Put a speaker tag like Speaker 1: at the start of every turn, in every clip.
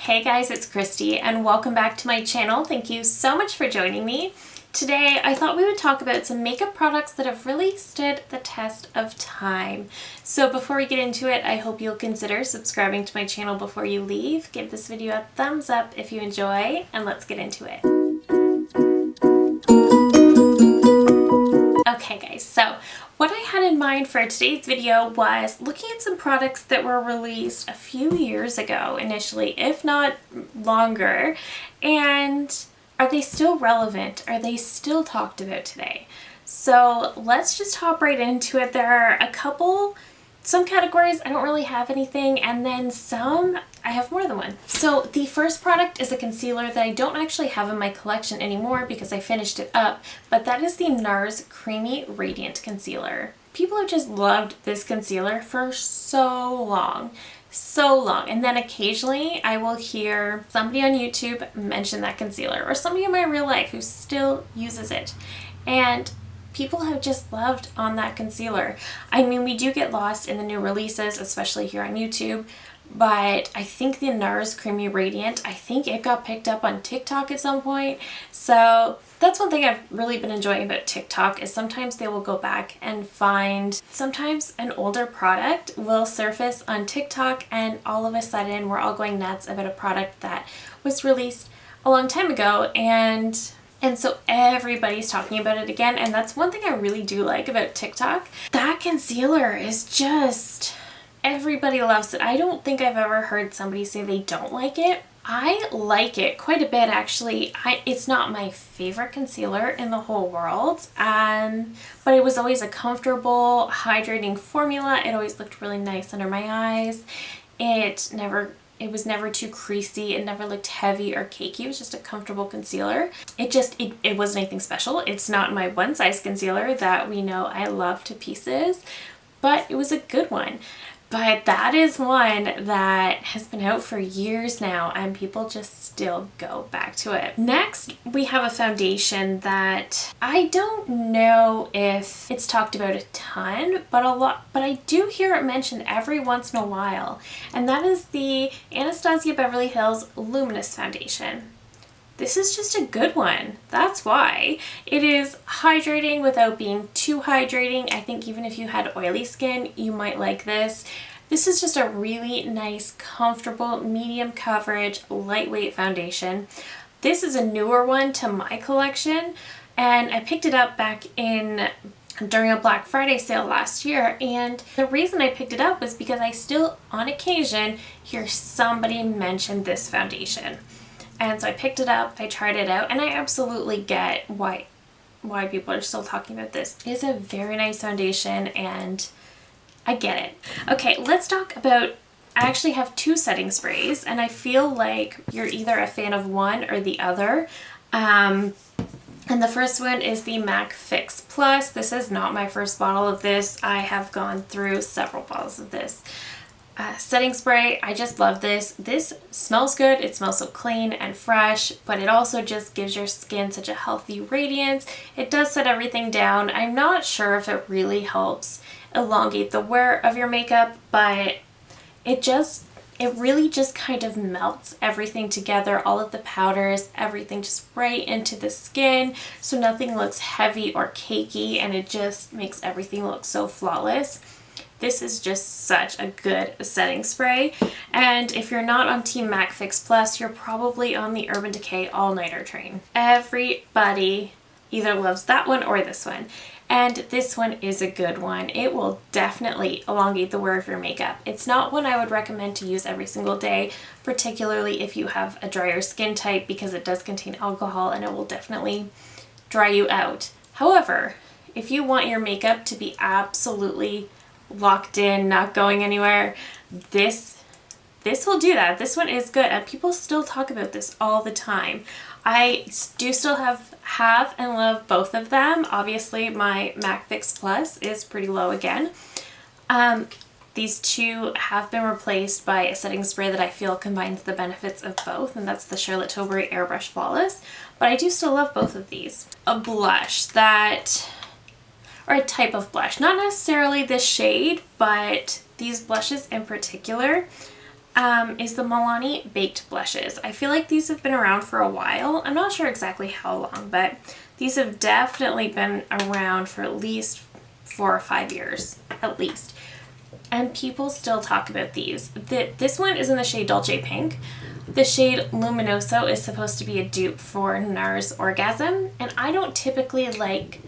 Speaker 1: Hey guys, it's Christy and welcome back to my channel. Thank you so much for joining me. Today I thought we would talk about some makeup products that have really stood the test of time. So before we get into it, I hope you'll consider subscribing to my channel before you leave. Give this video a thumbs up if you enjoy, and let's get into it. Okay guys, so what I had in mind for today's video was looking at some products that were released a few years ago initially, if not longer, and are they still relevant? Are they still talked about today? So let's just hop right into it. There are some categories I don't really have anything, and then some I have more than one. So the first product is a concealer that I don't actually have in my collection anymore because I finished it up, but that is the Nars Creamy Radiant Concealer. People have just loved this concealer for so long. And then occasionally I will hear somebody on YouTube mention that concealer, or somebody in my real life who still uses it, and people have just loved on that concealer. I mean, we do get lost in the new releases, especially here on YouTube, but I think the Nars Creamy Radiant, I think it got picked up on TikTok at some point. So that's one thing I've really been enjoying about TikTok, is sometimes they will go back and find, sometimes an older product will surface on TikTok, and all of a sudden we're all going nuts about a product that was released a long time ago, and so everybody's talking about it again. And that's one thing I really do like about TikTok. That concealer is just, everybody loves it. I don't think I've ever heard somebody say they don't like it. I like it quite a bit, actually. It's not my favorite concealer in the whole world, but it was always a comfortable, hydrating formula. It always looked really nice under my eyes. It was never too creasy. It never looked heavy or cakey. It was just a comfortable concealer. It wasn't anything special. It's not my one size concealer that we know I love to pieces, but it was a good one. But that is one that has been out for years now, and people just still go back to it. Next, we have a foundation that I don't know if it's talked about a ton, but I do hear it mentioned every once in a while, and that is the Anastasia Beverly Hills Luminous Foundation. This is just a good one. That's why. It is hydrating without being too hydrating. I think even if you had oily skin, you might like this. This is just a really nice, comfortable, medium coverage, lightweight foundation. This is a newer one to my collection, and I picked it up back during a Black Friday sale last year, and the reason I picked it up was because I still, on occasion, hear somebody mention this foundation. And so I picked it up, I tried it out, and I absolutely get why people are still talking about this. It is a very nice foundation, and I get it. Okay, let's talk about, I actually have two setting sprays, and I feel like you're either a fan of one or the other. And the first one is the MAC Fix Plus. This is not my first bottle of this. I have gone through several bottles of this. Setting spray, I just love this. This smells good. It smells so clean and fresh, but it also just gives your skin such a healthy radiance. It does set everything down. I'm not sure if it really helps elongate the wear of your makeup, but it really just kind of melts everything together, all of the powders, everything just right into the skin, so nothing looks heavy or cakey, and it just makes everything look so flawless. This is just such a good setting spray, and if you're not on Team MAC Fix Plus, you're probably on the Urban Decay All-Nighter train. Everybody either loves that one or this one, and this one is a good one. It will definitely elongate the wear of your makeup. It's not one I would recommend to use every single day, particularly if you have a drier skin type, because it does contain alcohol and it will definitely dry you out. However, if you want your makeup to be absolutely locked in, not going anywhere, this will do that. This one is good, and people still talk about this all the time. I do still have and love both of them. Obviously my MAC Fix Plus is pretty low again. These two have been replaced by a setting spray that I feel combines the benefits of both, and that's the Charlotte Tilbury Airbrush Flawless, but I do still love both of these. A blush or a type of blush, not necessarily this shade, but these blushes in particular is the Milani Baked Blushes. I feel like these have been around for a while. I'm not sure exactly how long, but these have definitely been around for at least 4 or 5 years, at least. And people still talk about these. This one is in the shade Dolce Pink. The shade Luminoso is supposed to be a dupe for Nars Orgasm, and I don't typically like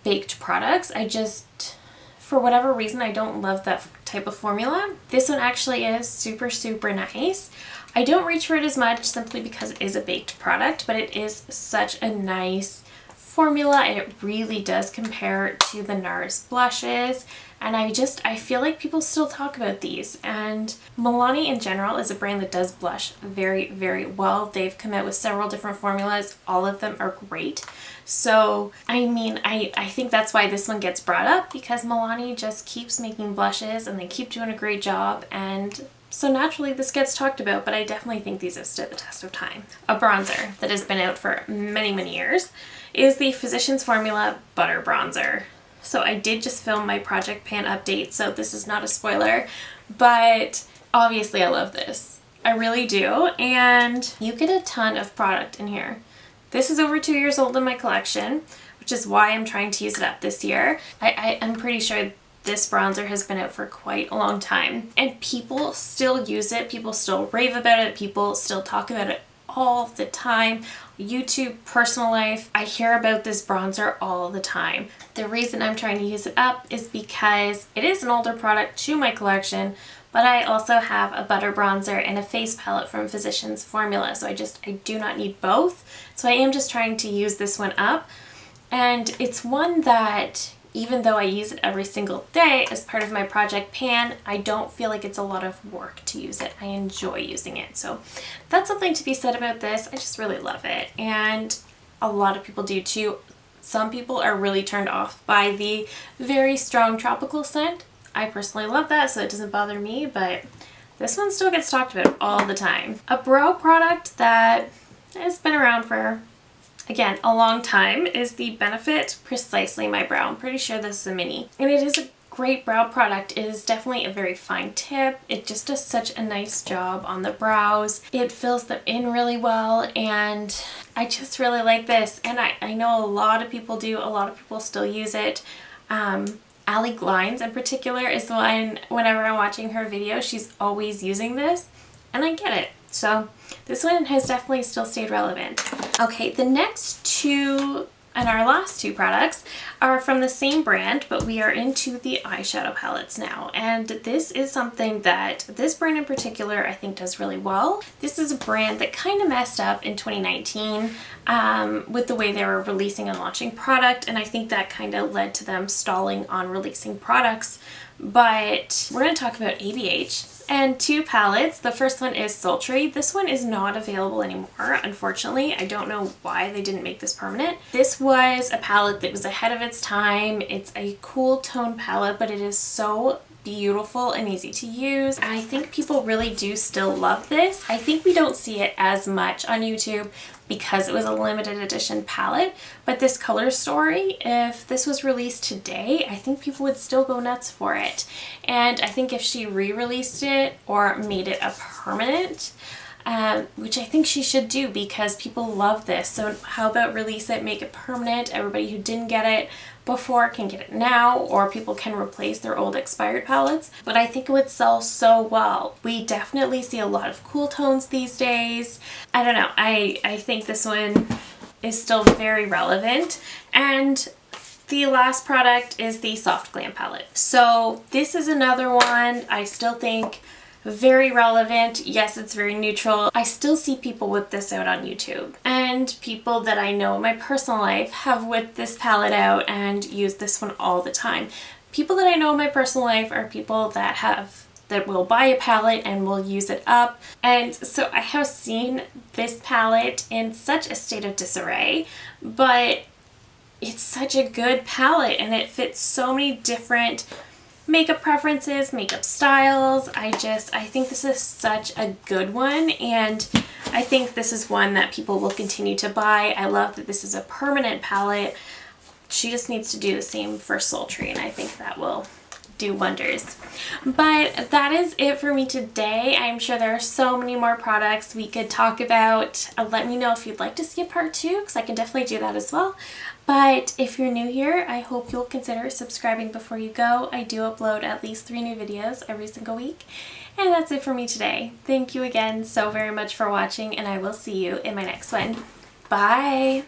Speaker 1: baked products. I just, for whatever reason, I don't love that type of formula. This one actually is super, super nice. I don't reach for it as much simply because it is a baked product, but it is such a nice formula and it really does compare to the Nars blushes. And I feel like people still talk about these, and Milani in general is a brand that does blush very, very well. They've come out with several different formulas. All of them are great. So, I mean, I think that's why this one gets brought up, because Milani just keeps making blushes and they keep doing a great job, and so naturally this gets talked about, but I definitely think these have stood the test of time. A bronzer that has been out for many, many years is the Physicians Formula Butter Bronzer. So I did just film my Project Pan update, so this is not a spoiler, but obviously I love this. I really do, and you get a ton of product in here. This is over 2 years old in my collection, which is why I'm trying to use it up this year. I'm pretty sure this bronzer has been out for quite a long time, and people still use it, people still rave about it, people still talk about it all the time. YouTube, personal life, I hear about this bronzer all the time. The reason I'm trying to use it up is because it is an older product to my collection, but I also have a butter bronzer and a face palette from Physicians Formula, so I do not need both. So I am just trying to use this one up, and it's one that, even though I use it every single day as part of my Project Pan, I don't feel like it's a lot of work to use it. I enjoy using it. So that's something to be said about this. I just really love it. And a lot of people do too. Some people are really turned off by the very strong tropical scent. I personally love that, so it doesn't bother me, but this one still gets talked about all the time. A brow product that has been around for, again, a long time is the Benefit Precisely My Brow. I'm pretty sure this is a mini. And it is a great brow product. It is definitely a very fine tip. It just does such a nice job on the brows. It fills them in really well, and I just really like this. And I know a lot of people do. A lot of people still use it. Ali Glines in particular is the one, whenever I'm watching her video, she's always using this, and I get it. So this one has definitely still stayed relevant. Okay, the next two and our last two products are from the same brand, but we are into the eyeshadow palettes now. And this is something that this brand in particular I think does really well. This is a brand that kind of messed up in 2019 with the way they were releasing and launching product, and I think that kind of led to them stalling on releasing products. But we're going to talk about ABH and two palettes. The first one is Sultry. This one is not available anymore, unfortunately. I don't know why they didn't make this permanent. This was a palette that was ahead of its time. It's a cool tone palette, but it is so beautiful and easy to use. I think people really do still love this. I think we don't see it as much on YouTube because it was a limited edition palette, but this Color Story, if this was released today, I think people would still go nuts for it. And I think if she re-released it or made it a permanent, which I think she should do because people love this. So how about release it, make it permanent? Everybody who didn't get it before can get it now, or people can replace their old expired palettes. But I think it would sell so well. We definitely see a lot of cool tones these days. I don't know, I think this one is still very relevant. And the last product is the Soft Glam palette. So this is another one I still think very relevant. Yes, it's very neutral. I still see people whip this out on YouTube, and people that I know in my personal life have whipped this palette out and use this one all the time. People that I know in my personal life are people that will buy a palette and will use it up. And so I have seen this palette in such a state of disarray, but it's such a good palette and it fits so many different makeup preferences, makeup styles. I think this is such a good one, and I think this is one that people will continue to buy. I love that this is a permanent palette. She just needs to do the same for Sultry, and I think that will do wonders. But that is it for me today. I'm sure there are so many more products we could talk about. Let me know if you'd like to see a part 2, because I can definitely do that as well. But if you're new here, I hope you'll consider subscribing before you go. I do upload at least 3 new videos every single week. And that's it for me today. Thank you again so very much for watching, and I will see you in my next one. Bye!